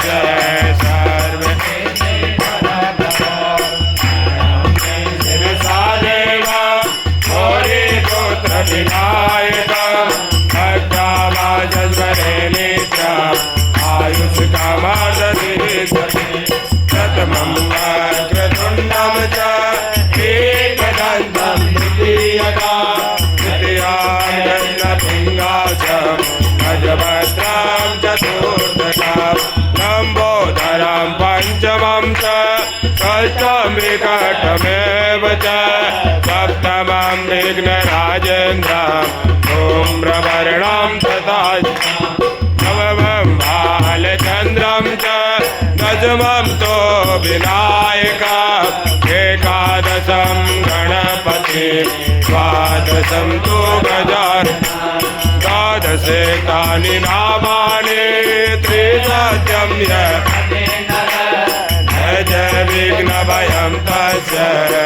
जय सर्व शिवसादेवा गौरी पुत्र विनायक भक्तावाजस्वरे नित्य आयुष कामादधि शतमं वक्रतुण्डं च एकदन्तं द्वितीयं भजभद्रां चतुर्थकां लम्बोदरं पञ्चमं च षष्ठं विकटमेव च सप्तमं विघ्नराजेन्द्रं धूम्रवर्णं तथा नवमं बालचन्द्रं च दशमं तो विनायकः एकादशं गणपति द्वादशं तु गजाननः द्वादशेतानि नामानि त्रिसत्यं जय विघ्नभयं तस्य